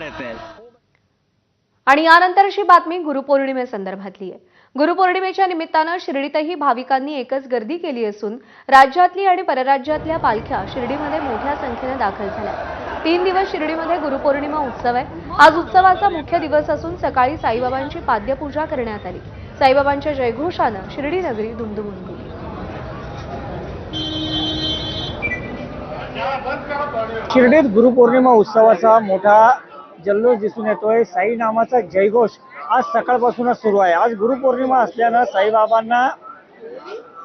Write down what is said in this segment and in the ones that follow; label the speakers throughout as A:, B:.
A: रहते हैं।
B: आणि यानंतरची बातमी गुरुपौर्णिमेसंदर्भातली आहे। गुरुपौर्णिमेच्या निमित्तानं शिर्डीतही भाविकांनी एकच गर्दी केली असून राज्यातली आणि परराज्यातल्या पालख्या शिर्डीमध्ये मोठ्या संख्येने दाखल झाल्या। 3 दिवस शिर्डीमध्ये गुरुपौर्णिमा उत्सव आहे। आज उत्सवाचा मुख्य दिवस असून सकाळी साईबाबांची पाद्यपूजा करण्यात आली। साईबाबांच्या जयघोषानं शिर्डी नगरी दुमदुमून गेली।
C: शिर्डीत गुरुपौर्णिमा उत्सवाचा मोठा जल्लोष दिसून येतोय। साई नामाचा जयघोष आज सकाळपासूनच सुरू आहे। आज गुरुपौर्णिमा असल्यानं साईबाबांना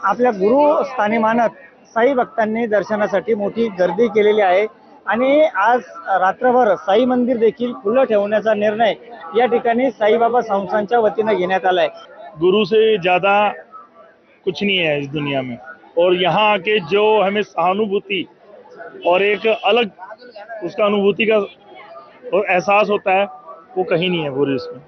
C: आपल्या गुरुस्थानी मानत साई भक्तांनी दर्शनासाठी मोठी गर्दी केलेली आहे आणि आज रात्रभर साई मंदिर देखील खुलं ठेवण्याचा निर्णय या ठिकाणी साईबाबा संस्थानच्या वतीने घेण्यात आलाय।
D: गुरु से ज्यादा कुछ नहीं है इस दुनिया में, और यहाँ आके जो हमें सहानुभूति और एक अलग उसका अनुभूति का और एहसास होता है वो कहीं नहीं है पूरे इसमें।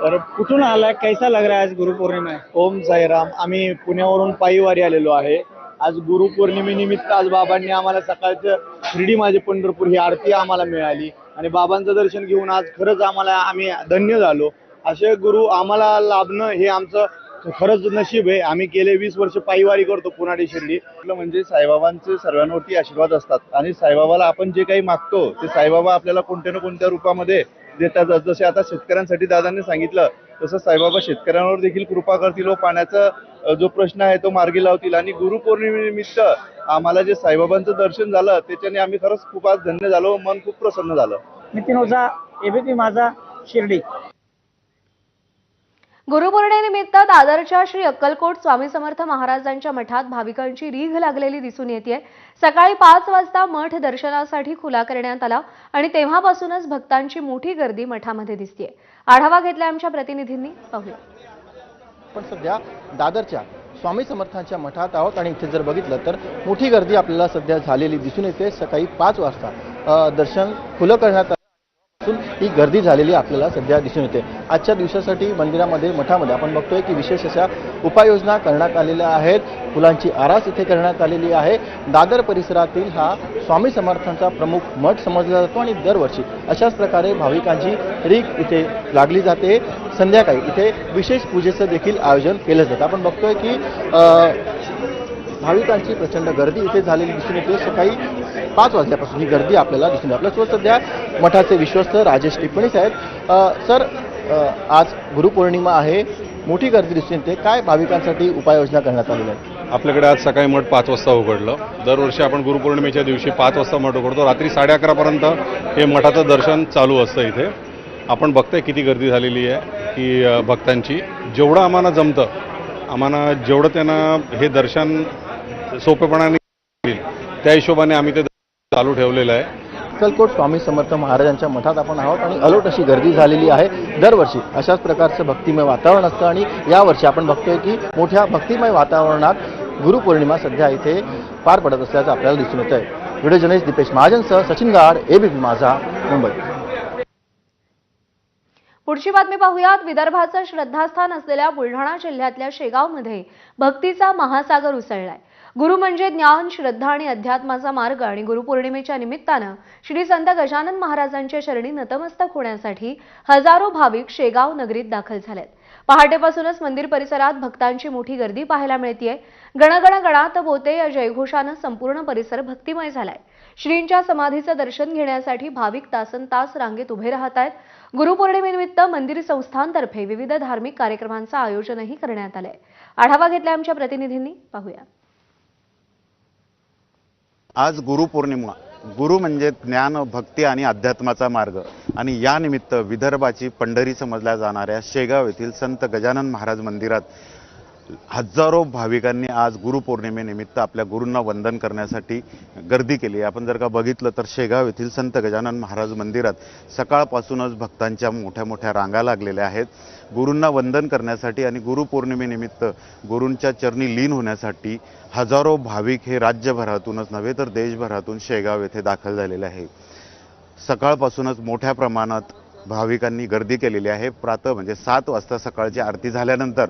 C: और कुठून आला, कैसा लग रहा है आज गुरुपौर्णिमा आहे?
E: ओम साईराम। आम्ही पुण्यावरून पायीवारी आलेलो आहे। आज गुरुपौर्णिमेनिमित्त आज बाबांनी आम्हाला सकाळचं शिर्डी माझे पंढरपूर ही आरती आम्हाला मिळाली आणि बाबांचं दर्शन घेऊन आज खरंच आम्ही धन्य झालो। असे गुरु आम्हाला लाभणं हे आमचं खरंच नशीब आहे। आम्ही गेले 20 वर्ष पायीवारी करतो पुणे ते शिर्डी। म्हणजे साईबाबांचे सर्वांवरती आशीर्वाद असतात आणि साईबाबाला आपण जे काही मागतो ते साईबाबा आपल्याला कोणत्या ना कोणत्या रूपामध्ये देतात। जसे आता शेतकऱ्यांसाठी दादांनी सांगितलं तसं साईबाबा शेतकऱ्यांवर देखील कृपा करतील व पाण्याचा जो प्रश्न आहे तो मार्गी लावतील। आणि गुरुपौर्णिमेनिमित्त आम्हाला जे साईबाबांचं दर्शन झालं त्याच्याने आम्ही खरंच खूप आज धन्य झालो, मन खूप प्रसन्न झालं।
C: नितीन ओझा, एबीपी माझा, शिर्डी।
B: गुरुपौर्णिमेनिमित्त दादरच्या श्री अक्कलकोट स्वामी समर्थ महाराजांच्या मठात भाविकांची रीघ लागलेली दिसून येते। सकाळी 5 वाजता मठ दर्शनासाठी खुला करण्यात आला आणि तेव्हापासूनच भक्तांची मोठी गर्दी मठामध्ये दिसते। आढावा घेतला आमच्या प्रतिनिधींनी, पाहूया।
F: पण सध्या दादरच्या स्वामी समर्थांच्या मठात आहोत आणि इथे जर बघितलं तर मोठी गर्दी आपल्याला सध्या झालेली दिसून येते। सकाळी 5 वाजता दर्शन खुलं करण्यात ही गर्दी झालेली आपल्याला सध्या दिसून येते। आजच्या दिवसासाठी मंदिरामध्ये मठामध्ये आपण बघतोय की विशेष अशा उपाययोजना करण्यात आलेल्या आहेत। फुलांची आरास इथे करण्यात आलेली आहे। दादर परिसरातील हा स्वामी समर्थांचा प्रमुख मठ समजला जातो आणि दरवर्षी अशाच प्रकारे भाविकांची रीघ इथे लागली जाते। संध्याकाळी इथे विशेष पूजेचं देखील आयोजन केलं जातं। आपण बघतोय की भाविकांची प्रचंड गर्दी इथे झालेली दिसून येते। सकाळी 5 वाजल्यापासून ही गर्दी आपल्याला दिसून येते। आपल्यासोबत सध्या मठाचे विश्वस्त राजेश टिप्पणी साहेब। सर, आज गुरुपौर्णिमा आहे, मोठी गर्दी दिसून येते, काय भाविकांसाठी उपाययोजना करण्यात आलेल्या आहेत?
G: आपल्याकडे आज सकाळी मठ 5 वाजता उघडलं। दरवर्षी आपण गुरुपौर्णिमेच्या दिवशी 5 वाजता मठ उघडतो। रात्री 11:30 पर्यंत हे मठाचं दर्शन चालू असतं। इथे आपण बघताय किती गर्दी झालेली आहे की भक्तांची जेवढं आम्हाला जमतं, आम्हाला जेवढं त्यांना हे दर्शन सोपेपणाने होईल त्या हिशोबाने आम्ही ते चालू ठेवलेलं आहे।
F: अक्कलकोट स्वामी समर्थ महाराजांच्या मठात आपण आहोत आणि अलोट अशी गर्दी झालेली आहे। दरवर्षी अशाच प्रकारचं भक्तिमय वातावरण असतं आणि यावर्षी आपण बघतोय की मोठ्या भक्तिमय वातावरणात गुरुपौर्णिमा सध्या इथे पार पडत असल्याचं आपल्याला दिसून येत आहे। व्हिडिओ जर्नलिस्ट दीपेश महाजनसह सचिन गाड, एबीपी माझा, मुंबई।
B: पुढची बातमी पाहूयात। विदर्भाचं श्रद्धास्थान असलेल्या बुलढाणा जिल्ह्यातल्या शेगावमध्ये भक्तीचा महासागर उसळलाय। गुरु म्हणजे ज्ञान, श्रद्धा आणि अध्यात्माचा मार्ग आणि गुरुपौर्णिमेच्या निमित्तानं श्री संत गजानन महाराजांच्या चरणी नतमस्तक होण्यासाठी हजारो भाविक शेगाव नगरीत दाखल झालेत। पहाटेपासूनच मंदिर परिसरात भक्तांची मोठी गर्दी पाहायला मिळतेय। गणगण गणात बोते या जयघोषानं संपूर्ण परिसर भक्तिमय झालाय। श्रींच्या समाधीचं दर्शन घेण्यासाठी भाविक तासनतास रांगेत उभे राहत आहेत। गुरुपौर्णिमेनिमित्त मंदिर संस्थानतर्फे विविध धार्मिक कार्यक्रमांचं आयोजनही करण्यात आलंय। आढावा घेतला आमच्या प्रतिनिधींनी, पाहूया।
H: आज गुरुपौर्णिमा, गुरु म्हणजे ज्ञान, भक्ती आणि अध्यात्माचा मार्ग आणि या निमित्त विदर्भाची पंढरी समजल्या जाणाऱ्या शेगाव येथील संत गजानन महाराज मंदिरात हजारो भाविकांनी आज गुरुपौर्णिमेनिमित्त आपल्या गुरूंना वंदन करण्यासाठी गर्दी केली। आपण जर का बघितलं तर शेगाव येथील संत गजानन महाराज मंदिरात सकाळपासूनच भक्तांच्या मोठ्या मोठ्या रांगा लागलेल्या आहेत गुरूंना वंदन करण्यासाठी आणि गुरुपौर्णिमेनिमित्त गुरूंच्या चरणी लीन होण्यासाठी हजारो भाविक हे राज्यभरातूनच नव्हे तर देशभरातून शेगाव येथे दाखल झालेले आहे। सकाळपासूनच मोठ्या प्रमाणात भाविकांनी गर्दी केलेली आहे। प्रातः म्हणजे 7 वाजता सकाळची आरती झाल्यानंतर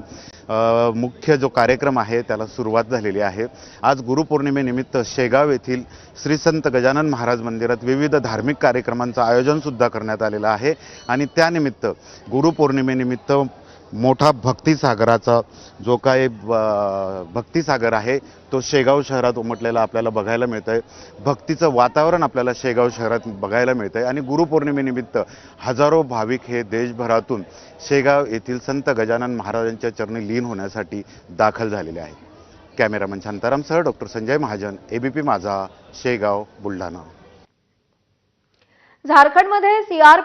H: मुख्य जो कार्यक्रम आहे त्याला सुरुवात झालेली आहे। आज गुरुपौर्णिमेनिमित्त शेगाव येथील श्री संत गजानन महाराज मंदिरात विविध धार्मिक कार्यक्रमांचं आयोजन सुद्धा करण्यात आलेलं आहे आणि त्यानिमित्त गुरुपौर्णिमेनिमित्त मोठा भक्तिसागराचा जो काही भक्तिसागर आहे तो शेगाव शहरात उमटलेला आपल्याला बघायला मिळतंय। भक्तीचं वातावरण आपल्याला शेगाव शहरात बघायला मिळतंय आणि गुरुपौर्णिमेनिमित्त हजारो भाविक हे देशभरातून शेगाव येथील संत गजानन महाराजांच्या चरणी लीन होण्यासाठी दाखल झालेले आहेत। कॅमेरामन शांतारामसह डॉक्टर संजय महाजन, एबीपी माझा, शेगाव, बुलढाणा।
B: झारखंडमध्ये सीआरपी